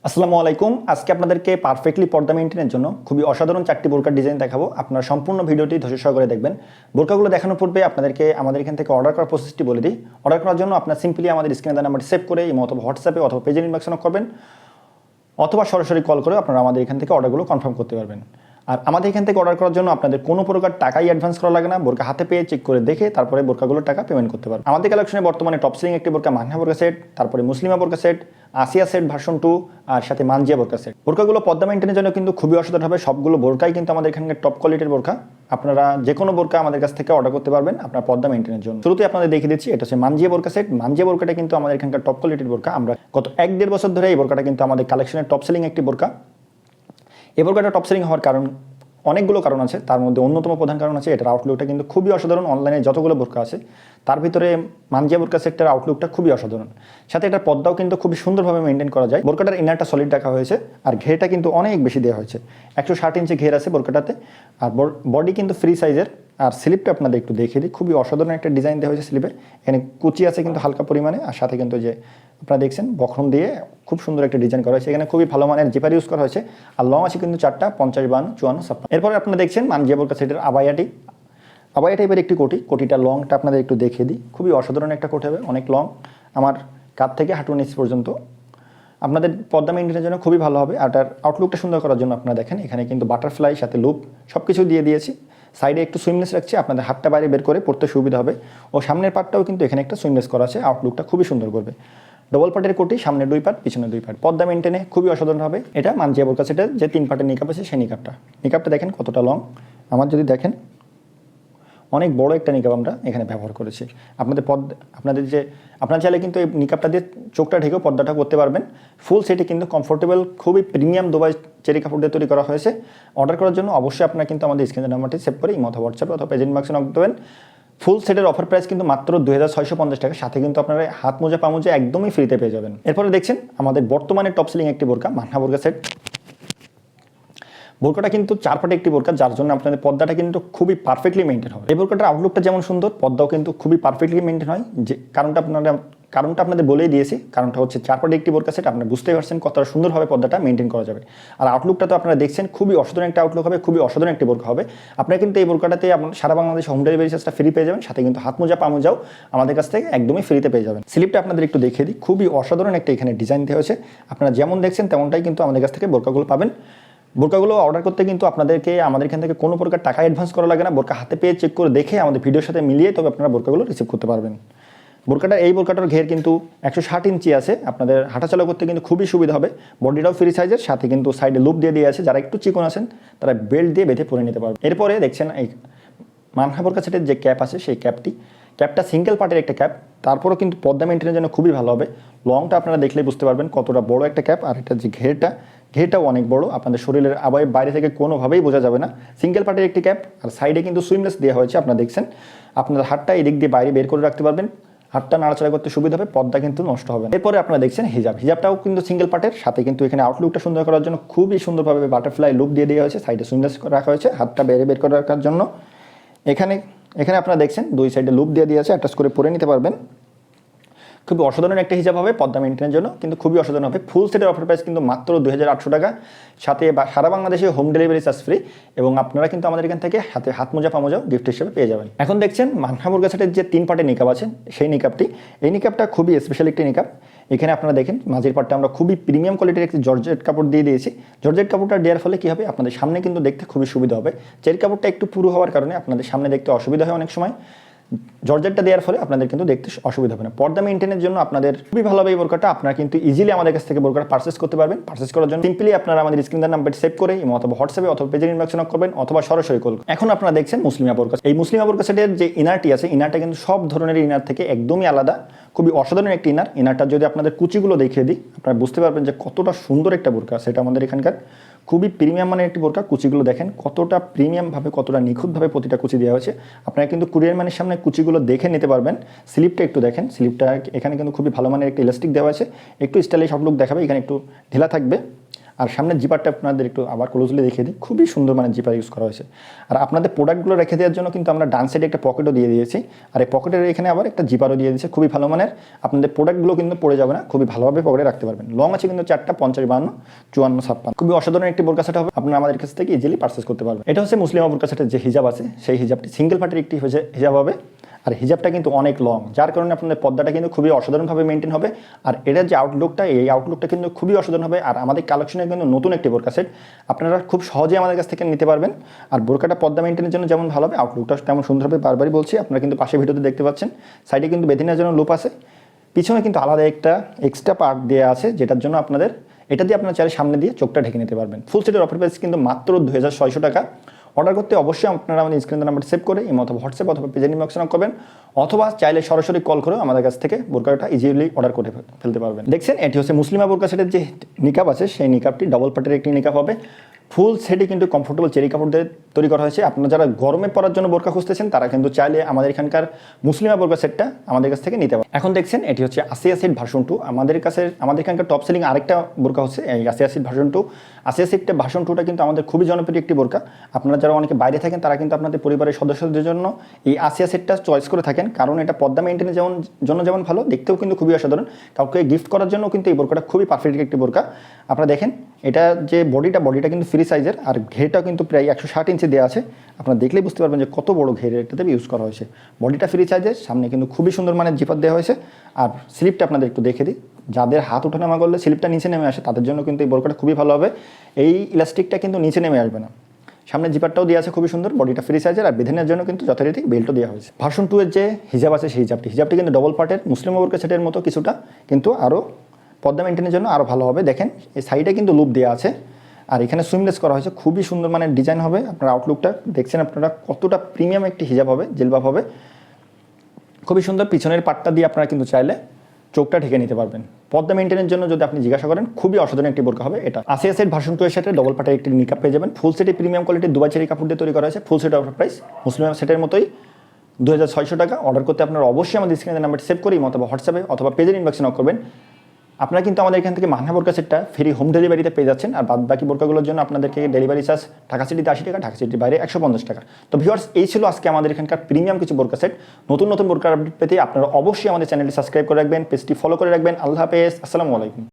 আসসালামু আলাইকুম। আজকে আপনাদেরকে পারফেক্টলি পর্দা মেইনটেইনের জন্য খুবই অসাধারণ 4টি বোরকার ডিজাইন দেখাবো। আপনারা সম্পূর্ণ ভিডিওটি ধৈর্য সহকারে দেখবেন। বোরকাগুলো দেখানোর পূর্বে আপনাদেরকে আমাদের এখান থেকে অর্ডার করার প্রসেসটি বলে দিই। অর্ডার করার জন্য আপনারা সিম্পলি আমাদের স্ক্রিনে দেওয়া নাম্বারটি সেভ করে ইমো অথবা হোয়াটসঅ্যাপে অথবা পেজের ইনবক্সে নক করবেন, অথবা সরাসরি কল করে আপনারা আমাদের এখান থেকে অর্ডারগুলো কনফার্ম করতে পারবেন। আর আমাদের এখান থেকে অর্ডার করার জন্য আপনাদের কোনো প্রকার টাকাই অ্যাডভান্স করা লাগে না। বোরকা হাতে পেয়ে চেক করে দেখে তারপরে বোরকাগুলোর টাকা পেমেন্ট করতে পারবেন। আমাদের কালেকশনে বর্তমানে টপ সেলিং একটি বোরকা মানহা বোরকা সেট, তারপরে মুসলিমা বোরকা সেট, আসিয়া সেট ভার্সন 2 আর সাথে মানজিয়া বোরকা সেট। বোরকাগুলো পর্দা মেইনটেইনের জন্য কিন্তু খুবই অসাধারণ হবে। সবগুলো বোরকাই কিন্তু আমাদের এখানকার টপ কোয়ালিটির বোরকা। আপনারা যে কোনো বোরকা আমাদের কাছ থেকে অর্ডার করতে পারবেন আপনার পর্দা মেইনটেইনের জন্য। শুরুতে আপনাদের দেখিয়ে দিচ্ছি, এটা হচ্ছে মানজিয়া বোরকা সেট। মানজিয়া বোরকাটা কিন্তু আমাদের এখানকার টপ কোয়ালিটির বোরকা। আমরা গত 1-1.5 বছর ধরে এই বোরকাটা কিন্তু আমাদের কালেকশনের টপ সেলিং একটি বোরকা। এই বোরকাটা টপ সেলিং হওয়ার কারণ অনেকগুলো কারণ আছে, তার মধ্যে অন্যতম প্রধান কারণ আছে এটার আউটলুকটা কিন্তু খুবই অসাধারণ। অনলাইনে যতগুলো বোরকা আছে তার ভিতরে মানজিয়া বোরকা সেটটার আউটলুকটা খুবই অসাধারণ। সাথে এটার পর্দাও কিন্তু খুবই সুন্দরভাবে মেনটেন করা যায়। বোরকাটার ইনারটা সলিড রাখা হয়েছে আর ঘেরটা কিন্তু অনেক বেশি দেওয়া হয়েছে। 160 ইঞ্চি ঘের আছে বোরকাটাতে। আর বডি কিন্তু ফ্রি সাইজের। আর স্লিপটা আপনাদের একটু দেখিয়ে দিই, খুবই অসাধারণ একটা ডিজাইন দেওয়া হয়েছে স্লিপে। এখানে কুচি আছে কিন্তু হালকা পরিমাণে, আর সাথে কিন্তু যে আপনারা দেখছেন বক্রম দিয়ে খুব সুন্দর একটা ডিজাইন করা হয়েছে। এখানে খুবই ভালো মানের জিপার ইউজ করা হয়েছে। আর লং আছে কিন্তু 4টা, 50, 52, 54, 56। এরপরে আপনারা দেখছেন মানজিয়া বোরকা সেটের আবায়া টাইপের একটি কোটিটা লংটা আপনাদের একটু দেখিয়ে দিই। খুবই অসাধারণ একটা কোট হবে, অনেক লং, আমার কাঁধ থেকে হাঁটু নিচ পর্যন্ত। আপনাদের পর্দা মেইনটেইনের জন্য খুবই ভালো হবে। আর তার আউটলুকটা সুন্দর করার জন্য আপনারা দেখেন এখানে কিন্তু বাটারফ্লাই সাথে লুপ সব কিছু দিয়ে দিয়েছি। সাইডে একটু সুইমলেস রাখছি, আপনাদের হাতটা বাইরে বের করে পড়তে সুবিধা হবে। ও সামনের পার্টটাও কিন্তু এখানে একটা সুইমলেস করা আছে, আউটলুকটা খুবই সুন্দর করবে। ডবল পার্টের কোটি, সামনে 2 পার্ট, পিছনে 2 পার্ট। পর্দা মেইনটেইনে খুবই অসাধারণ হবে। এটা মানজিয়া বোরকা সেটের যে 3 পার্টের নিকাপ আছে সেই নিকাপটা দেখেন কতটা লং। আমার যদি দেখেন অনেক বড় একটা নিকাপ আমরা এখানে ব্যবহার করেছি। আপনারা চাইলে কিন্তু এই নিকাপটা দিয়ে চোখটা ঢেকেও পর্দাটা করতে পারবেন। ফুল সেটে কিন্তু কমফোর্টেবল, খুবই প্রিমিয়াম দুবাই চেরি কাপড় দিয়ে তৈরি করা হয়েছে। অর্ডার করার জন্য অবশ্যই আপনারা কিন্তু আমাদের স্ক্রিনের নাম্বারটি সেভ করে ইমো অথবা হোয়াটসঅ্যাপে অথবা পেজ ইনবক্সে নক দেবেন। ফুল সেটের অফার প্রাইস কিন্তু মাত্র 2650 টাকা। সাথে কিন্তু আপনারা হাত মোজা পা মোজা একদমই ফ্রিতে পেয়ে যাবেন। এরপরে দেখছেন আমাদের বর্তমানে টপ সেলিং একটি বোরকা মানহা বোরকা সেট। বোরকাটা কিন্তু 4 পার্টের একটি বোরকা, যার জন্য আপনাদের পর্দাটা কিন্তু খুবই পারফেক্টলি মেনটেন হবে। এই বোরকাটার আউটলুকটা যেমন সুন্দর, পর্দাও কিন্তু খুবই পারফেক্টলি মেনটেন হয়। যে কারণটা আপনাদের বলেই দিয়েছি। কারণটা হচ্ছে 4 পার্টের একটি বোরকা সেট, আপনারা বুঝতেই পারছেন কতটা সুন্দরভাবে পর্দাটা মেনটেন করা যাবে। আর আউটলুকটা তো আপনারা দেখছেন, খুবই অসাধারণ একটা আউটলুক হবে, খুবই অসাধারণ একটি বোরকা হবে। আপনারা কিন্তু এই বোরকাটাতে সারা বাংলাদেশে হোম ডেলিভারি চার্জটা ফ্রি পেয়ে যাবেন। সাথে কিন্তু হাত মোজা পা মোজাও আমাদের কাছ থেকে একদমই ফ্রিতে পেয়ে যাবেন। স্লিপটা আপনাদের একটু দেখিয়ে দিই, খুবই অসাধারণ একটা এখানে ডিজাইন দেওয়া হয়েছে। আপনারা যেমন দেখছেন তেমনটাই কিন্তু আমাদের কাছ থেকে বোরকাগুলো পাবেন। বোরকাগুলো অর্ডার করতে কিন্তু আপনাদেরকে আমাদের এখান থেকে কোনো প্রকার টাকা অ্যাডভান্স করা লাগে না। বোরকা হাতে পেয়ে চেক করে দেখে আমাদের ভিডিওর সাথে মিলিয়ে তবে আপনারা বোরকাগুলো রিসিভ করতে পারবেন। এই বোরকাটার ঘের কিন্তু 160 ইঞ্চি আছে। আপনাদের হাঁটাচলা করতে কিন্তু খুবই সুবিধা হবে। বডিটাও ফ্রি সাইজের, সাথে কিন্তু সাইডে লুপ দিয়ে আছে। যারা একটু চিকন আছেন তারা বেল্ট দিয়ে বেঁধে পরে নিতে পারবেন। এরপরে দেখছেন এই মানহা বোরকা সেটের যে ক্যাপ আছে সেই ক্যাপটা সিঙ্গেল পার্টের একটা ক্যাপ। তারপরেও কিন্তু পর্দা মেইনটেইনের জন্য খুবই ভালো হবে। লংটা আপনারা দেখলেই বুঝতে পারবেন কতটা বড় একটা ক্যাপ। আর এটা যে ঘেরটাও অনেক বড়, আপনাদের শরীরের বাইরে থেকে কোনোভাবেই বোঝা যাবে না। সিঙ্গেল পার্টের একটি ক্যাপ, আর সাইডে কিন্তু সুইমলেস দেওয়া হয়েছে। আপনারা দেখছেন আপনাদের হাতটা এদিক দিয়ে বাইরে বের করে রাখতে পারবেন, হাতটা নাড়াচাড়া করতে সুবিধা হবে, পর্দা কিন্তু নষ্ট হবে না। এরপরে আপনারা দেখছেন হিজাবটাও কিন্তু সিঙ্গেল পার্টের। সাথে কিন্তু এখানে আউটলুকটা সুন্দর করার জন্য খুবই সুন্দরভাবে বাটারফ্লাই লুপ দিয়ে দেওয়া হয়েছে। সাইডে সুইমলেস রাখা হয়েছে, হাতটা বাইরে বের করে রাখার জন্য। এখানে আপনারা দেখছেন 2 সাইডে লুপ দিয়ে দিয়েছে, অ্যাটাচ করে পরে নিতে পারবেন। খুবই অসাধারণ একটা হিজাব হবে পর্দা মেইনটেইনের জন্য, কিন্তু খুবই অসাধারণ হবে। ফুল সেটের অফার প্রাইস কিন্তু মাত্র 2800 টাকা। সাথে সারা বাংলাদেশে হোম ডেলিভারি চার্জ ফ্রি। এবং আপনারা কিন্তু আমাদের এখান থেকে হাত মোজা পা মোজাও গিফট হিসেবে পেয়ে যাবেন। এখন দেখছেন মানহা বোরকা সেটের যে 3 পার্টের নিকাপ আছে সেই এই নিকাপটা খুবই স্পেশাল একটি নিকাপ। এখানে আপনারা দেখেন মাঝের পার্টটা আমরা খুবই প্রিমিয়াম কোয়ালিটির একটি জর্জেট কাপড় দিয়ে দিয়েছি। জর্জেট কাপড়টা দেওয়ার ফলে কী হবে, আপনাদের সামনে কিন্তু দেখতে খুবই সুবিধা হবে। চেরি কাপড়টা একটু পুরু হওয়ার কারণে আপনাদের সামনে দেখতে অসুবিধা হয় অনেক সময়। জর্জেটটা দেওয়ার ফলে আপনাদের কিন্তু দেখতে অসুবিধা হবে না। পর্দা মেইনটেইনের জন্য আপনাদের খুবই ভালো হবে এই বোরকাটা। আপনারা কিন্তু ইজিলি আমাদের কাছ থেকে বোরকাটা পারচেস করতে পারবেন। পারচেস করার জন্য সিম্পলি আপনারা আমাদের স্ক্রিনের নাম্বারটি সেভ করে ইমো অথবা হোয়াটসঅ্যাপে অথবা পেজের ইনবক্সে নক করবেন, অথবা সরাসরি কল। এখন আপনারা দেখছেন মুসলিমা বোরকা। এই মুসলিমা বোরকা সেটের যে ইনারটি আছে, ইনারটা কিন্তু সব ধরনের ইনার থেকে একদমই আলাদা, খুবই অসাধারণ একটি ইনারটা যদি আপনাদের কুচিগুলো দেখিয়ে দিই আপনারা বুঝতে পারবেন যে কতটা সুন্দর একটা বোরকা। সেটা আমাদের এখানকার খুবই প্রিমিয়াম মানের একটি বোরকা। কুচিগুলো দেখেন কতটা প্রিমিয়ামভাবে, কতটা নিখুঁতভাবে প্রতিটা কুচি দেওয়া হয়েছে। আপনারা কিন্তু কুরিয়ার ম্যানের সামনে কুচিগুলো দেখে নিতে পারবেন। স্লিপটা একটু দেখেন, স্লিপটা এখানে কিন্তু খুবই ভালো মানের একটা ইলাস্টিক দেওয়া আছে, একটু স্টাইলিশ আউটলুক দেখাবে। এখানে একটু ঢিলা থাকবে। আর সামনের জিপারটা আপনাদের একটু আবার ক্লোজলি দেখিয়ে দিই, খুবই সুন্দর মানে জিপার ইউজ করা হয়েছে। আর আপনাদের প্রোডাক্টগুলো রেখে দেওয়ার জন্য কিন্তু আমরা ডান সাইডে একটা পকেটও দিয়ে দিয়েছি, আর এই পকেটের এখানে আবার একটা জিপারও দিয়ে দিয়েছে, খুবই ভালো মানের। আপনাদের প্রোডাক্টগুলো কিন্তু পড়ে যাবে না, খুবই ভালোভাবে পকেটে রাখতে পারবেন। লং আছে কিন্তু 4টা, 50, 52, 54, 56, খুবই অসাধারণ একটি বোরকা সেট হবে। আপনারা আমাদের কাছ থেকে ইজিলি পারচেস করতে পারবেন। এটা হচ্ছে মুসলিমা বোরকা সেটের যে হিজাব আছে, সেই হিজাবটি সিঙ্গেল পার্টের একটি হিজাব হবে। আর হিজাবটা কিন্তু অনেক লং, যার কারণে আপনাদের পর্দাটা কিন্তু খুবই অসাধারণভাবে মেনটেন হবে। আর এটার যে আউটলুকটা, এই আউটলুকটা কিন্তু খুবই অসাধারণ হবে। আর আমাদের কালেকশনে কিন্তু নতুন একটি বোরকা সেট আপনারা খুব সহজেই আমাদের কাছ থেকে নিতে পারবেন। আর বোরকাটা পর্দা মেনটেনের জন্য যেমন ভালো হবে, আউটলুকটা তেমন সুন্দর হবে। বারবারই বলছি, আপনারা কিন্তু পাশে ভিডিওতে দেখতে পাচ্ছেন, সাইডে কিন্তু বেঁধে নেওয়ার জন্য লুপ আছে, পিছনে কিন্তু আলাদা একটা এক্সট্রা পার্ট দেওয়া আছে, যেটার জন্য আপনাদের এটা দিয়ে আপনারা চাইলে সামনে দিয়ে চোখটা ঢেকে নিতে পারবেন। ফুল সেটের অফার প্রাইস কিন্তু মাত্র 2600 টাকা। অর্ডার করতে অবশ্যই আপনারা আমাদের স্ক্রিনের নাম্বার সেভ করে ইমো অথবা হোয়াটসঅ্যাপ অথবা পেজের ইনবক্সে নক করবেন, অথবা চাইলে সরাসরি কল করে আমাদের কাছ থেকে বোরকাটা ইজিলি অর্ডার করে ফেলতে পারবেন। দেখছেন, এটি হচ্ছে মুসলিমা বোরকা সেটের যে নিকাব আছে, সেই নিকাবটি ডাবল পার্টের একটি নিকাব হবে। ফুল সেটে কিন্তু কমফোর্টেবল চেরি কাপড় দিয়ে তৈরি করা হয়েছে। আপনারা যারা গরমে পরার জন্য বোরকা খুঁজতেছেন, তারা কিন্তু চাইলে আমাদের এখানকার মুসলিমা বোরকা সেটটা আমাদের কাছ থেকে নিতে পারেন। এখন দেখছেন, এটি হচ্ছে আসিয়া সেট ভার্সন 2। আমাদের এখানকার টপ সেলিং আরেকটা বোরকা হচ্ছে এই আসিয়া সেট ভার্সন 2। আসিয়া সেটটা ভার্সন 2টা কিন্তু আমাদের খুবই জনপ্রিয় একটি বোরকা। আপনারা যারা অনেকে বাইরে থাকেন, তারা কিন্তু আপনাদের পরিবারের সদস্যদের জন্য এই আসিয়া সেটটা চয়েস করে থাকেন, কারণ এটা পর্দা মেনটেনের জন্য যেমন ভালো, দেখতেও কিন্তু খুবই অসাধারণ। কাউকে গিফট করার জন্য কিন্তু এই বোরকাটা খুবই পারফেক্ট একটি বোরকা। আপনারা দেখেন, এটা যে বডিটা কিন্তু ফ্রি সাইজের, আর ঘেরটাও কিন্তু প্রায় 160 ইঞ্চি দেওয়া আছে। আপনারা দেখলেই বুঝতে পারবেন যে কত বড় ঘের এটাতে ইউজ করা হয়েছে। বডিটা ফ্রি সাইজের, সামনে কিন্তু খুবই সুন্দর মানের জিপার দেওয়া হয়েছে। আর স্লিপটা আপনাদের একটু দেখে দিই, যাদের হাত ওঠানামা করলে স্লিপটা নিচে নেমে আসে, তাদের জন্য কিন্তু এই বোরকাটা খুবই ভালো হবে। এই ইলাস্টিকটা কিন্তু নিচে নেমে আসবে না। সামনে জিপারটাও দেওয়া আছে খুবই সুন্দর, বডিটা ফ্রি সাইজের, আর বেঁধে নেওয়ার জন্য কিন্তু যথারীতি বেল্টও দেওয়া হয়েছে। ভার্সন 2 এর যে হিজাব আছে, সেই হিজাবটি কিন্তু ডবল পার্টের মুসলিম বোরকা সেটের মতো কিছুটা, কিন্তু আরও পর্দা মেনটেনের জন্য আরও ভালো হবে। দেখেন, এই সাইডে কিন্তু লুপ দেওয়া আছে, আর এখানে সুইমলেস করা হয়েছে, খুবই সুন্দর মানের ডিজাইন হবে। আপনার আউটলুকটা দেখছেন আপনারা কতটা প্রিমিয়াম একটি হিজাব হবে, জিলবাব হবে, খুবই সুন্দর। পিছনের পাটটা দিয়ে আপনারা কিন্তু চাইলে চোখটা ঢেকে নিতে পারবেন। পর্দা মেনটেনের জন্য যদি আপনি জিজ্ঞাসা করেন, খুবই অসাধারণ একটি বোরকা হবে এটা। আসিয়া সেট ভার্সন 2 এর সাথে ডবল পার্টের একটি নিকাব পেয়ে যাবেন। ফুল সেটে প্রিমিয়াম কোয়ালিটির দুবাই চেরি কাপড় দিয়ে তৈরি করা হয়েছে। ফুল সেট অফার প্রাইস মুসলিম সেটের মতোই 2600 টাকা। অর্ডার করতে আপনারা অবশ্যই আমাদের স্ক্রিনের নাম্বার সেভ করি অথবা হোয়াটসঅ্যাপে অথবা পেজের ইনবক্সে নক করবেন। আপনারা কিন্তু আমাদের এখান থেকে মাহনা বোরকা সেটটা ফ্রি হোম ডেলিভারিতে পেয়ে যাচ্ছেন। আর বাকি বোরকাগুলোর জন্য আপনাদেরকে ডেলিভারি চার্জ ঢাকা সিটিতে 80 টাকা, ঢাকা সিটির বাইরে 150 টাকা। তো ভিউয়ার্স, এই ছিল আজকে আমাদের এখানকার প্রিমিয়াম কিছু বোরকা সেট। নতুন বোরকার আপডেট পেতে আপনারা অবশ্যই আমাদের চ্যানেলটি সাবস্ক্রাইব করে রাখবেন, পেজটি ফলো করে রাখবেন। আল্লাহ হাফেজ, আসসালামু আলাইকুম।